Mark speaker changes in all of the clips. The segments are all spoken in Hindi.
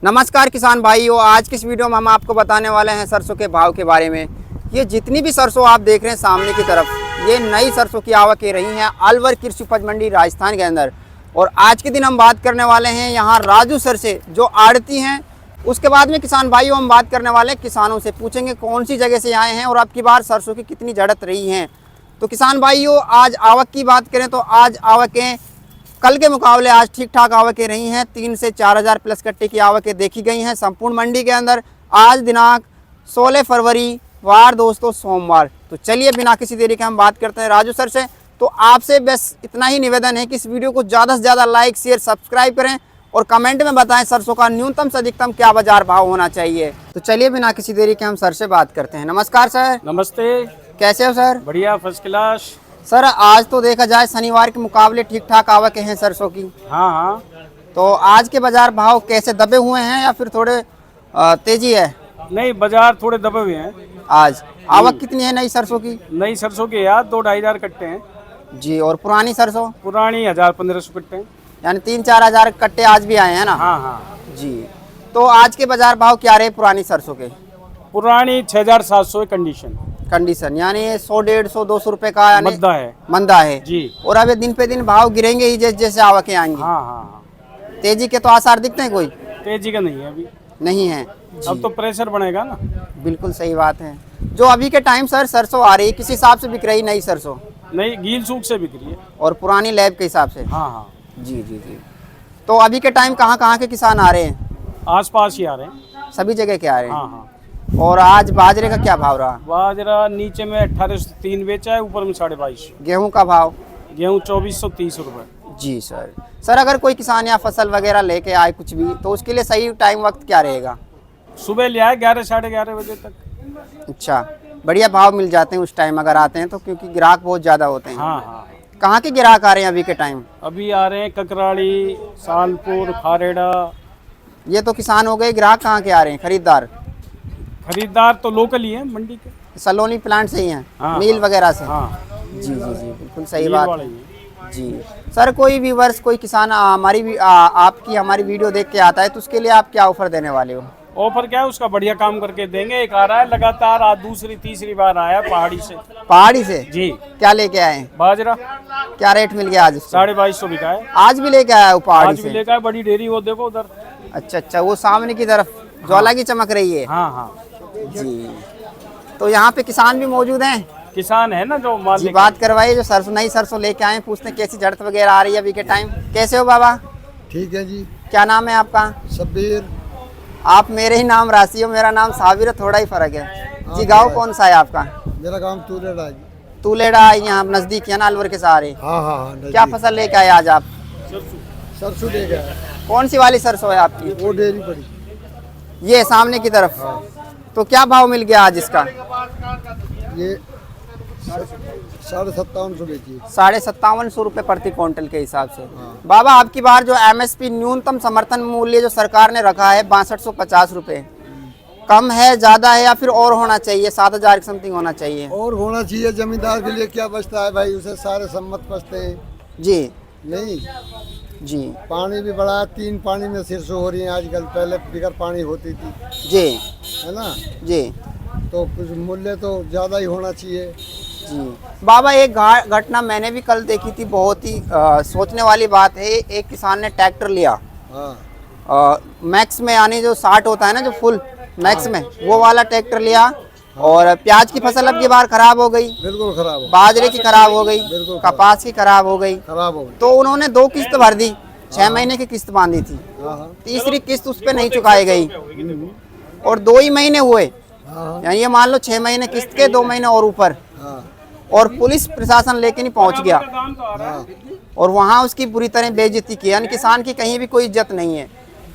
Speaker 1: नमस्कार किसान भाइयों, आज की इस वीडियो में हम आपको बताने वाले हैं सरसों के भाव के बारे में। ये जितनी भी सरसों आप देख रहे हैं सामने की तरफ, ये नई सरसों की आवकें रही हैं अलवर कृषि उपज मंडी राजस्थान के अंदर। और आज के दिन हम बात करने वाले हैं यहाँ राजू सर से, जो आड़ती हैं। उसके बाद में किसान भाइयों हम बात करने वाले हैं किसानों से, पूछेंगे कौन सी जगह से आए हैं और अब की बार सरसों की कितनी झड़त रही हैं। तो किसान भाइयों, आज आवक की बात करें तो आज आवकें कल के मुकाबले आज ठीक ठाक आवकें रही हैं। 3 से 4 हज़ार प्लस कट्टे की आवकें देखी गई हैं संपूर्ण मंडी के अंदर। आज दिनांक 16 फरवरी वार दोस्तों सोमवार। तो चलिए बिना किसी देरी के हम बात करते हैं राजू सर से। तो आपसे बस इतना ही निवेदन है कि इस वीडियो को ज़्यादा से ज़्यादा लाइक शेयर सब्सक्राइब करें और कमेंट में बताएं सरसों का न्यूनतम से अधिकतम क्या बाजार भाव होना चाहिए। तो चलिए बिना किसी देरी के हम सर से बात करते हैं। नमस्कार सर।
Speaker 2: नमस्ते।
Speaker 1: कैसे हो सर?
Speaker 2: बढ़िया, फर्स्ट क्लास।
Speaker 1: सर आज तो देखा जाए शनिवार के मुकाबले ठीक ठाक आवकें हैं सरसों की।
Speaker 2: हाँ।
Speaker 1: तो आज के बाजार भाव कैसे दबे हुए हैं या फिर थोड़े तेजी है?
Speaker 2: नहीं, बाजार थोड़े दबे हुए हैं।
Speaker 1: आज आवक कितनी है नई सरसों की?
Speaker 2: नई सरसों के यार 2-2.5 हज़ार कट्टे हैं
Speaker 1: जी। और पुरानी सरसों?
Speaker 2: पुरानी 1000-1500 कट्टे हैं।
Speaker 1: यानी 3-4 हज़ार कट्टे आज भी आए हैं ना?
Speaker 2: हाँ।
Speaker 1: जी। तो आज के बाजार भाव क्या रहे पुरानी सरसों के?
Speaker 2: पुरानी 6700
Speaker 1: कंडीशन, यानी 100-150-200 रुपए का यानी मंदा है
Speaker 2: जी।
Speaker 1: और अब ये दिन पे दिन भाव गिरेंगे ही जैसे जैसे आवकें आएंगी।
Speaker 2: हाँ।
Speaker 1: तेजी के तो आसार दिखते हैं? कोई
Speaker 2: तेजी का नहीं है अभी।
Speaker 1: नहीं है।
Speaker 2: अब तो प्रेशर बनेगा ना।
Speaker 1: बिल्कुल सही बात है। जो अभी के टाइम सर सरसों आ रही है किस हिसाब से बिक रही नई सरसों?
Speaker 2: नई गील सूख से बिक रही है
Speaker 1: और पुरानी लैब के हिसाब से?
Speaker 2: हाँ।
Speaker 1: जी। तो अभी के टाइम कहाँ के किसान आ रहे हैं?
Speaker 2: आसपास ही आ रहे हैं,
Speaker 1: सभी जगह के आ रहे हैं।
Speaker 2: हाँ।
Speaker 1: और आज बाजरे का क्या भाव रहा?
Speaker 2: बाजरा नीचे में 1803 बेचा है, ऊपर में 2250।
Speaker 1: गेहूं का भाव?
Speaker 2: गेहूँ 2430 रुपये।
Speaker 1: जी सर अगर कोई किसान या फसल वगैरह लेके आए कुछ भी, तो उसके लिए सही टाइम वक्त क्या रहेगा?
Speaker 2: सुबह ले आए 11-11:30 बजे तक।
Speaker 1: अच्छा, बढ़िया भाव मिल जाते हैं उस टाइम अगर आते हैं तो, क्योंकि ग्राहक बहुत ज़्यादा होते हैं।
Speaker 2: हाँ।
Speaker 1: कहाँ के ग्राहक आ रहे हैं अभी के टाइम?
Speaker 2: अभी आ रहे हैं ककराड़ी, सालपुर, खारेड़ा। ये
Speaker 1: तो किसान हो गए। ग्राहक कहाँ के आ रहे हैं?
Speaker 2: खरीदार तो लोकल ही है, मंडी के
Speaker 1: सलोनी प्लांट से ही हैं।
Speaker 2: हाँ,
Speaker 1: मील वगैरह से?
Speaker 2: हाँ।
Speaker 1: जी बिल्कुल सही बात है।
Speaker 2: जी
Speaker 1: सर, कोई व्यूअर्स कोई किसान आपकी हमारी वीडियो देख के आता है तो उसके लिए आप क्या ऑफर देने वाले हो?
Speaker 2: ऑफर क्या है, उसका बढ़िया काम करके देंगे। एक आ रहा है लगातार, आज दूसरी तीसरी बार आया पहाड़ी से जी।
Speaker 1: क्या लेके आए?
Speaker 2: बाजरा।
Speaker 1: क्या रेट मिल गया आज?
Speaker 2: 2250 बिका है।
Speaker 1: आज भी लेके आया पहाड़ी
Speaker 2: से? आज भी लेके आया, बड़ी डेरी वो देखो उधर।
Speaker 1: अच्छा, वो सामने की तरफ ज्वाला की चमक रही है।
Speaker 2: हाँ
Speaker 1: जी। तो यहाँ पे किसान भी मौजूद हैं?
Speaker 2: किसान है ना जो माल
Speaker 1: जी। बात करवाइए, जो नई सरसों लेके आए, पूछते हैं कैसी झड़त वगैरह आ रही है अभी के टाइम। कैसे हो बाबा?
Speaker 3: ठीक है जी।
Speaker 1: क्या नाम है आपका?
Speaker 3: शब्बीर।
Speaker 1: आप मेरे ही नाम राशि हो, मेरा नाम साबिर है, थोड़ा ही फर्क है जी। गाँव कौन सा है आपका?
Speaker 3: मेरा गाँव तूलेड़ा।
Speaker 1: तूलेड़ा यहाँ नजदीक है ना अलवर के सहारे?
Speaker 3: हाँ।
Speaker 1: क्या फसल लेके आए आज आप?
Speaker 3: सरसों लेके आए।
Speaker 1: कौन सी वाली सरसों है आपकी?
Speaker 3: वो डेरी पड़ी,
Speaker 1: ये सामने की तरफ।
Speaker 3: हाँ।
Speaker 1: तो क्या भाव मिल गया आज इसका?
Speaker 3: ये 5750 बेची।
Speaker 1: 5750 रुपये प्रति क्विंटल के हिसाब से।
Speaker 3: हाँ।
Speaker 1: बाबा, आपकी बार जो एमएसपी न्यूनतम समर्थन मूल्य जो सरकार ने रखा है 6250 रुपये, कम है, ज्यादा है या फिर और होना चाहिए? 7000 समथिंग होना चाहिए।
Speaker 3: और होना चाहिए। जमींदार के लिए क्या बचता है भाई, उसे सारे सम्मत बचते हैं
Speaker 1: जी।
Speaker 3: नहीं
Speaker 1: जी।
Speaker 3: पानी भी बढ़ा, 3 पानी में सरसों हो रही है आजकल, पहले बिगर पानी होती थी
Speaker 1: जी।
Speaker 3: है ना?
Speaker 1: जी।
Speaker 3: तो कुछ मूल्य तो ज़्यादा ही होना चाहिए।
Speaker 1: जी। बाबा, एक घटना मैंने भी कल देखी थी, बहुत ही सोचने वाली बात है। एक किसान ने ट्रैक्टर लिया,
Speaker 3: हाँ।
Speaker 1: मैक्स में, यानी जो 60 होता है ना, जो फुल मैक्स में, वो वाला ट्रैक्टर लिया। और प्याज की फसल अब की बार खराब हो गई,
Speaker 3: बिल्कुल खराब हो,
Speaker 1: बाजरे की खराब हो गई,
Speaker 3: बिल्कुल
Speaker 1: कपास की खराब हो गई। तो उन्होंने 2 किस्त भर दी, 6 महीने की किस्त बांधी थी। तीसरी किस्त उस पर नहीं चुकाई गई और 2 ही महीने हुए। यानी ये मान लो 6 महीने किस्त के, 2 महीने और ऊपर। और पुलिस प्रशासन लेके नहीं पहुंच गया और वहाँ उसकी बुरी तरह बेइज्जती की। यानी किसान की कहीं भी कोई इज्जत नहीं है।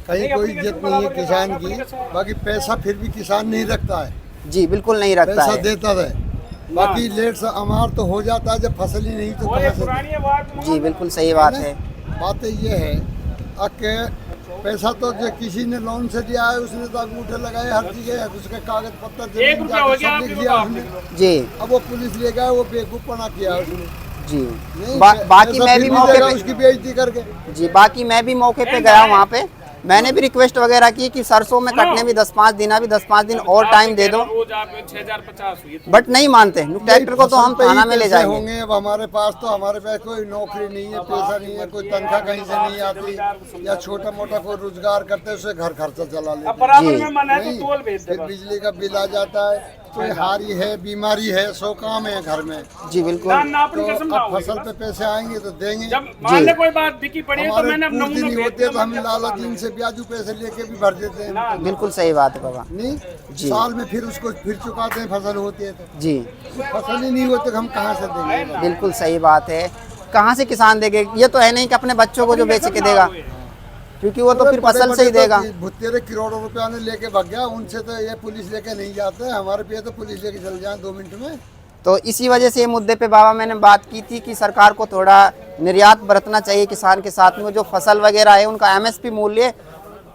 Speaker 3: कहीं कोई इज्जत नहीं है किसान की। बाकी पैसा फिर भी किसान नहीं रखता है।
Speaker 1: जी, बिल्कुल नहीं रखता
Speaker 3: पैसा
Speaker 1: है।
Speaker 3: देता है, बाकी लेट से अमार तो हो जाता है जब फसल ही नहीं तो कहाँ से।
Speaker 1: जी, बिल्कुल सही बात है।
Speaker 3: बात ये है कि पैसा तो जो किसी ने लोन से दिया है उसने तो अंगूठे लगाए हर चीज़, उसके कागज पत्तर सब लिख दिया उसने जी। अब वो पुलिस ले गया, वो बेवकूफ़पना किया उसने जी। बाकी मैं भी मौके पे उसकी बेइज्जती करके
Speaker 1: जी, बाकी मैं भी मौके पे गया वहाँ पे, मैंने भी रिक्वेस्ट वगैरह की कि सरसों में कटने भी 10-5 दिन, अभी 10-5 दिन और टाइम दे दो,
Speaker 2: रोज आप 6,050 हुई
Speaker 1: बट नहीं मानते। ट्रैक्टर को तो हम
Speaker 3: फसल पे ही
Speaker 1: थाना में ले
Speaker 3: पैसे
Speaker 1: जाएंगे।
Speaker 3: होंगे। अब हमारे पास कोई नौकरी नहीं है, पैसा नहीं है, कोई तनख्वाह कहीं से नहीं आती, या छोटा मोटा कोई रोजगार करते हैं, उससे घर खर्चा चला
Speaker 2: अब
Speaker 3: लेते
Speaker 2: बराबर
Speaker 1: जी।
Speaker 2: में मन है तो
Speaker 3: नहीं,
Speaker 2: तोल भेज दे
Speaker 3: फिर
Speaker 2: बस।
Speaker 3: बिजली का बिल आ जाता है, कोई हारी है, बीमारी है, 100 काम है घर में।
Speaker 1: जी बिल्कुल।
Speaker 2: ना अपनी
Speaker 3: तो
Speaker 2: कसम ना
Speaker 3: अब
Speaker 2: होगी
Speaker 3: फसल
Speaker 2: बस।
Speaker 3: पे पैसे आएंगे तो देंगे।
Speaker 2: जब मान ले कोई बात दिखी पड़ी है तो
Speaker 3: हमारे
Speaker 2: मैंने
Speaker 3: पूर्ति
Speaker 2: नमूना
Speaker 3: नहीं
Speaker 2: भेज
Speaker 3: होते
Speaker 2: दिया,
Speaker 3: तो हम
Speaker 2: मतलब
Speaker 3: लालच इनसे ब्याजू पैसे लेके भी भर देते हैं।
Speaker 1: बिल्कुल सही बात है बाबा।
Speaker 3: नहीं,
Speaker 1: जी।
Speaker 3: साल में फिर उसको फिर चुकाते हैं, फसल होती है तो।
Speaker 1: जी
Speaker 3: फसल ही नहीं होती तो हम कहाँ से देंगे?
Speaker 1: बिल्कुल सही बात है। कहाँ से किसान देंगे? ये तो है नहीं कि अपने बच्चों को जो बेच के देगा, क्योंकि वो तो फिर फसल से ही देगा।
Speaker 3: भुत्तेरे करोड़ों रुपया ने लेके भाग गया, उनसे तो ये पुलिस लेके नहीं जाते, हमारे पे तो पुलिस लेके चल जाए 2 मिनट में।
Speaker 1: तो इसी वजह से ये मुद्दे पे बाबा मैंने बात की थी कि सरकार को थोड़ा निर्यात बरतना चाहिए किसान के साथ में। जो फसल वगैरह है उनका एमएसपी मूल्य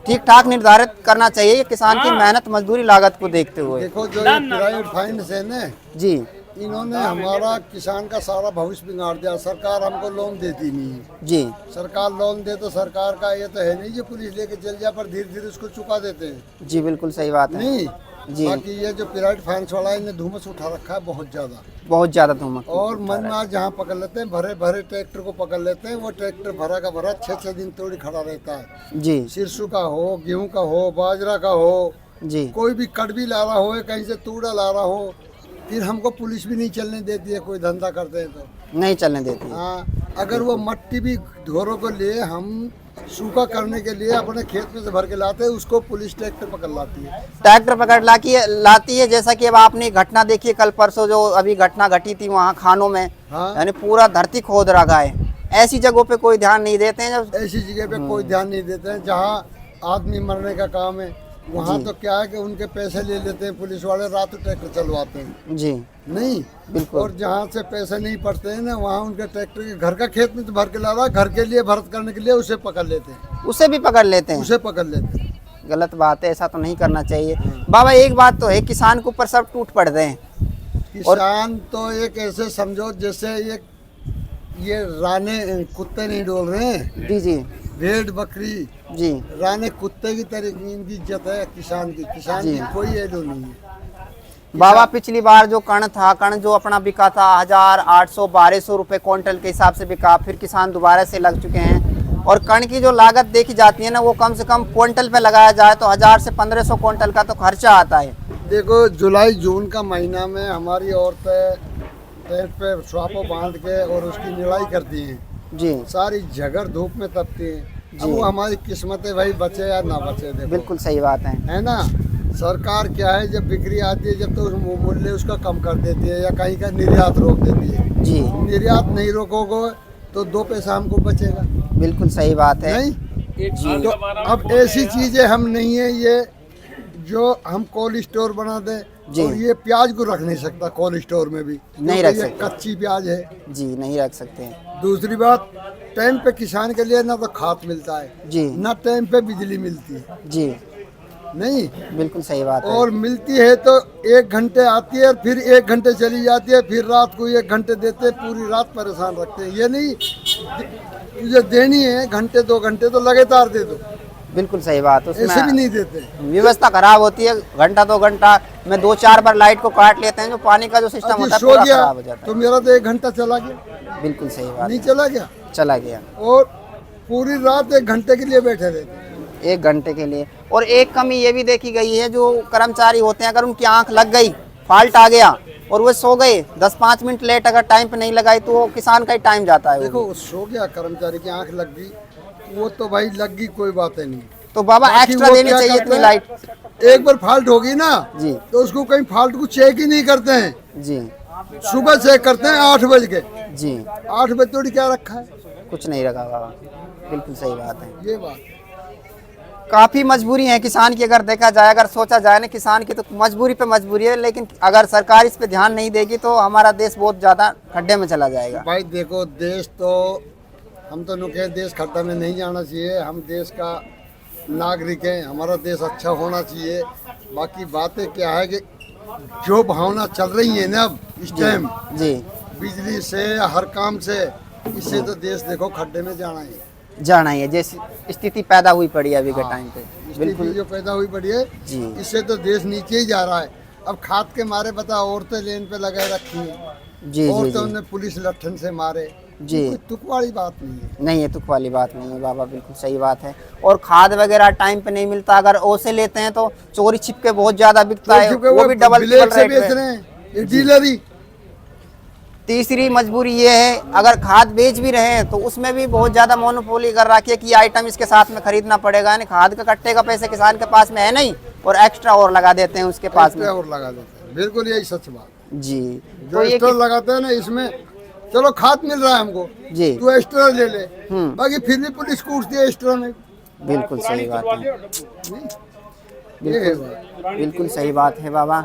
Speaker 1: ठीक ठाक निर्धारित करना चाहिए किसान की मेहनत मजदूरी लागत को देखते हुए।
Speaker 3: देखो जो ये प्राइवेट फाइनेंस है ना,
Speaker 1: जी
Speaker 3: इन्होंने हमारा किसान का सारा भविष्य बिगाड़ दिया। सरकार हमको लोन देती नहीं है।
Speaker 1: जी
Speaker 3: सरकार लोन दे तो सरकार का ये तो है नहीं जो पुलिस लेके चल जाए, पर धीरे धीरे उसको चुका देते हैं।
Speaker 1: जी बिल्कुल सही बात है।
Speaker 3: नहीं,
Speaker 1: जी।
Speaker 3: बाकी ये जो प्राइवेट फाइनेंस वाला है, इन्हें धूमस उठा रखा है बहुत ज्यादा।
Speaker 1: धूमक
Speaker 3: और मन में आज जहाँ पकड़ लेते हैं, भरे भरे ट्रैक्टर को पकड़ लेते हैं, वो ट्रैक्टर भरा का भरा 6-6 दिन तोड़ी खड़ा रहता है।
Speaker 1: जी
Speaker 3: सिरसू का हो, गेहूं का हो, बाजरा का हो,
Speaker 1: जी
Speaker 3: कोई भी कड़वी ला रहा हो, कहीं से तूड़ा ला रहा हो, फिर हमको पुलिस भी नहीं चलने देती है। कोई धंधा करते हैं तो
Speaker 1: नहीं चलने देती।
Speaker 3: हाँ, अगर वो मट्टी भी ढोरों को लिए हम सूखा करने के लिए अपने खेत में से भर के लाते हैं, उसको पुलिस ट्रैक्टर पकड़ लाती है।
Speaker 1: ट्रैक्टर पकड़ लाती है। जैसा कि अब आपने घटना देखी कल परसों जो अभी घटना घटी थी वहाँ खानों में,
Speaker 3: हाँ।
Speaker 1: यानी पूरा धरती खोद रखा है। ऐसी जगहों पे कोई ध्यान नहीं देते हैं। जब
Speaker 3: ऐसी जगह पे कोई ध्यान नहीं देते हैं जहाँ आदमी मरने का काम है। वहाँ तो क्या है कि उनके पैसे ले लेते हैं पुलिस वाले, रात को ट्रैक्टर चलवाते हैं।
Speaker 1: जी
Speaker 3: नहीं,
Speaker 1: बिल्कुल।
Speaker 3: और जहाँ से पैसे नहीं पड़ते हैं ना, वहाँ उनके ट्रैक्टर के घर का खेत में तो भर के ला रहा है, घर के लिए भरत करने के लिए उसे पकड़ लेते हैं।
Speaker 1: उसे भी पकड़ लेते हैं।
Speaker 3: उसे पकड़ लेते हैं।
Speaker 1: गलत बात है, ऐसा तो नहीं करना चाहिए। बाबा एक बात तो है, किसान के ऊपर सब टूट पड़ते हैं।
Speaker 3: किसान तो एक ऐसे समझो जैसे ये राने कुत्ते नहीं डोल रहे हैं,
Speaker 1: जी जी
Speaker 3: भेड़ बकरी
Speaker 1: जी
Speaker 3: राने कुत्ते की तरह इनकी इज्जत है किसान की। किसान
Speaker 1: जी।
Speaker 3: की कोई एडो नहीं है।
Speaker 1: बाबा पिछली बार जो कण जो अपना बिका था 1,800-1,200 रुपए क्विंटल के हिसाब से बिका, फिर किसान दोबारा से लग चुके हैं। और कण की जो लागत देखी जाती है ना, वो कम से कम क्विंटल पे लगाया जाए तो 1,000 से 1,500 क्विंटल का तो खर्चा आता है।
Speaker 3: देखो जुलाई जून का महीना में हमारी औरतें पेट पे सुहापो बांध के और उसकी निराई करती हैं।
Speaker 1: जी
Speaker 3: सारी झगड़ धूप में तपती हैं। अब वो हमारी किस्मत है भाई, बचे या ना बचे। देखो
Speaker 1: बिल्कुल सही बात है
Speaker 3: ना, सरकार क्या है, जब बिक्री आती है जब तो उस मूल्य उसका कम कर देती है या कहीं का निर्यात रोक देती है।
Speaker 1: जी
Speaker 3: निर्यात नहीं रोकोगे तो 2 पैसा हमको बचेगा
Speaker 1: बिल्कुल सही बात है।
Speaker 3: नहीं। तो अब ऐसी चीजें हम नहीं है ये जो हम कोल्ड स्टोर बना दें।
Speaker 1: जी।
Speaker 3: और ये प्याज को रख नहीं सकता कोल्ड स्टोर में भी,
Speaker 1: नहीं
Speaker 3: क्योंकि
Speaker 1: रख
Speaker 3: ये
Speaker 1: सकते।
Speaker 3: कच्ची प्याज है।
Speaker 1: जी नहीं रख सकते हैं।
Speaker 3: दूसरी बात, टाइम पे किसान के लिए ना तो खाद मिलता है,
Speaker 1: जी
Speaker 3: ना टाइम पे बिजली मिलती है।
Speaker 1: जी
Speaker 3: नहीं,
Speaker 1: बिल्कुल सही बात है।
Speaker 3: और मिलती है तो 1 घंटे आती है, फिर 1 घंटे चली जाती है, फिर रात को 1 घंटे देते हैं, पूरी रात परेशान रखते हैं। ये नहीं तुझे देनी है घंटे 2 घंटे तो लगातार दे दो,
Speaker 1: बिल्कुल सही बात है।
Speaker 3: ऐसे भी
Speaker 1: उसमें
Speaker 3: नहीं देते।
Speaker 1: व्यवस्था खराब होती है। घंटा 2 घंटा में 2-4 बार लाइट को काट लेते हैं। जो पानी का जो सिस्टम
Speaker 3: अभी
Speaker 1: होता है
Speaker 3: सो
Speaker 1: पूरा
Speaker 3: गया
Speaker 1: खराब हो जाता
Speaker 3: तो मेरा तो 1 घंटा चला गया,
Speaker 1: है। बिल्कुल सही बात
Speaker 3: नहीं
Speaker 1: है।
Speaker 3: चला गया।
Speaker 1: चला गया
Speaker 3: और पूरी रात 1 घंटे के लिए बैठे रहते।
Speaker 1: 1 घंटे के लिए। और एक कमी ये भी देखी गई है, जो कर्मचारी होते हैं अगर उनकी आंख लग गई, फॉल्ट आ गया और वो सो गए 10-5 मिनट लेट अगर टाइम पे नहीं लगाई तो वो किसान का ही टाइम जाता है।
Speaker 3: देखो सो गया कर्मचारी की आंख लग गई, वो तो भाई लग गई, कोई बात नहीं।
Speaker 1: तो बाबा
Speaker 3: बाकी
Speaker 1: एक्स्ट्रा
Speaker 3: वो
Speaker 1: देनी
Speaker 3: क्या
Speaker 1: चाहिए
Speaker 3: करते
Speaker 1: इतनी
Speaker 3: हैं?
Speaker 1: लाइट।
Speaker 3: एक बार फॉल्ट होगी ना
Speaker 1: जी
Speaker 3: तो उसको कहीं फॉल्ट को चेक ही नहीं करते हैं।
Speaker 1: जी
Speaker 3: सुबह चेक करते हैं 8 बज के।
Speaker 1: जी
Speaker 3: 8 बजे थोड़ी क्या रखा है,
Speaker 1: कुछ नहीं रखा बाबा। बिल्कुल सही बात है।
Speaker 3: ये बात।
Speaker 1: काफ़ी मजबूरी है किसान की, अगर देखा जाए, अगर सोचा जाए ना, किसान की तो मजबूरी पे मजबूरी है। लेकिन अगर सरकार इस पे ध्यान नहीं देगी तो हमारा देश बहुत ज़्यादा खड्डे में चला जाएगा।
Speaker 3: भाई देखो देश तो हम तो नुके देश खड्डा में नहीं जाना चाहिए। हम देश का नागरिक हैं, हमारा देश अच्छा होना चाहिए। बाकी बातें क्या है कि जो भावना चल रही है ना अब इस टाइम,
Speaker 1: जी
Speaker 3: बिजली से हर काम से, इससे तो देश देखो खड्डे में जाना है।
Speaker 1: जाना ही है, जैसी स्थिति पैदा हुई पड़ी है अभी के टाइम पे।
Speaker 3: बिल्कुल जो पैदा हुई पड़ी है
Speaker 1: जी
Speaker 3: इससे तो देश नीचे ही जा रहा है। अब खाद के मारे बता औरतें लेन पे लगाए रखी हैं,
Speaker 1: जी जी
Speaker 3: औरतों
Speaker 1: जी
Speaker 3: ने पुलिस लट्ठन से मारे,
Speaker 1: जी।
Speaker 3: कोई तुक वाली बात नहीं है।
Speaker 1: नहीं है, तुक वाली बात नहीं है बाबा, बिल्कुल सही बात है। और खाद वगैरह टाइम पे नहीं मिलता, अगर ओ से लेते हैं तो चोरी छिपके बहुत ज्यादा बिकता है, वो भी डबल
Speaker 3: ब्लैक से
Speaker 1: रेट
Speaker 3: बेच
Speaker 1: पे।
Speaker 3: रहे हैं, ये डीलर ही।
Speaker 1: तीसरी मजबूरी ये है, अगर खाद बेच भी रहे हैं तो उसमें भी बहुत ज्यादा मोनोपोली कर रखी है कि आइटम इसके साथ में खरीदना पड़ेगा, यानी खाद का कट्टे का पैसे किसान के पास में है नहीं और एक्स्ट्रा और लगा देते हैं उसके पास में।
Speaker 3: और लगा देते हैं, बिल्कुल यही सच बात।
Speaker 1: जी
Speaker 3: जो
Speaker 1: तो ये
Speaker 3: एक्स्ट्रा लगाते हैं ना इसमें, चलो खाद मिल रहा है हमको,
Speaker 1: जी
Speaker 3: तू एक्स्ट्रा ले ले, बाकी फिर भी पुलिस कूटती है एक्स्ट्रा में।
Speaker 1: बिल्कुल सही बात है,
Speaker 3: ये है बात।
Speaker 1: बिल्कुल सही बात है बाबा।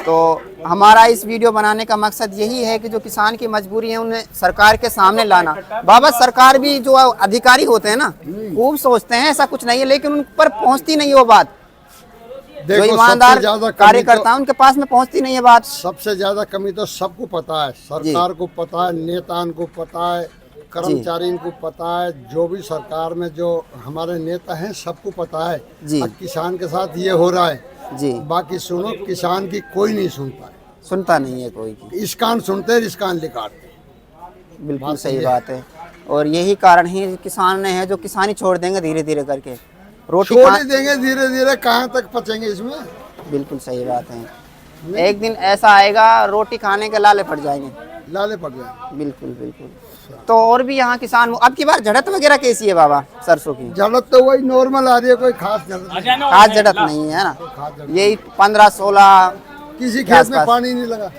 Speaker 1: तो हमारा इस वीडियो बनाने का मकसद यही है कि जो किसान की मजबूरी है उन्हें सरकार के सामने लाना। बाबा सरकार भी जो अधिकारी होते हैं ना खूब सोचते हैं, ऐसा कुछ नहीं है, लेकिन उन पर पहुंचती नहीं वो बात। जो
Speaker 3: देखो,
Speaker 1: ईमानदार
Speaker 3: सबसे ज्यादा कमी
Speaker 1: कार्यकर्ता है उनके पास में पहुंचती नहीं है बात।
Speaker 3: सबसे ज्यादा कमी तो सबको पता है, सरकार को पता है, नेताओं को पता है, कर्मचारियों को पता है, जो भी सरकार में जो हमारे नेता हैं सबको पता है।
Speaker 1: जी।
Speaker 3: अब किसान के साथ ये हो रहा है,
Speaker 1: जी
Speaker 3: बाकी सुनो किसान की कोई नहीं सुनता है,
Speaker 1: सुनता नहीं है कोई की।
Speaker 3: इस कान सुनते हैं, इस कान लिकाटते हैं।
Speaker 1: बिल्कुल सही बात है। और यही कारण ही किसान है जो किसानी छोड़ देंगे धीरे धीरे करके, रोटी
Speaker 3: छोड़
Speaker 1: खा-
Speaker 3: ही देंगे धीरे धीरे, कहाँ तक पचेंगे इसमें।
Speaker 1: बिल्कुल सही बात है। एक दिन ऐसा आएगा रोटी खाने के लाले पड़ जाएंगे।
Speaker 3: लाले पड़ जाए।
Speaker 1: बिल्कुल बिल्कुल। तो और भी यहाँ किसान, अब की बार झड़त वगैरह कैसी है बाबा सरसों की?
Speaker 3: जड़त तो वही नॉर्मल आ रही है, कोई खास जड़त नहीं।
Speaker 1: खास झड़त नहीं है ना,
Speaker 3: खास जड़त
Speaker 1: यही 15-16
Speaker 3: किसी
Speaker 1: के
Speaker 3: खेत में
Speaker 1: आसपास।
Speaker 3: पानी नहीं लगा।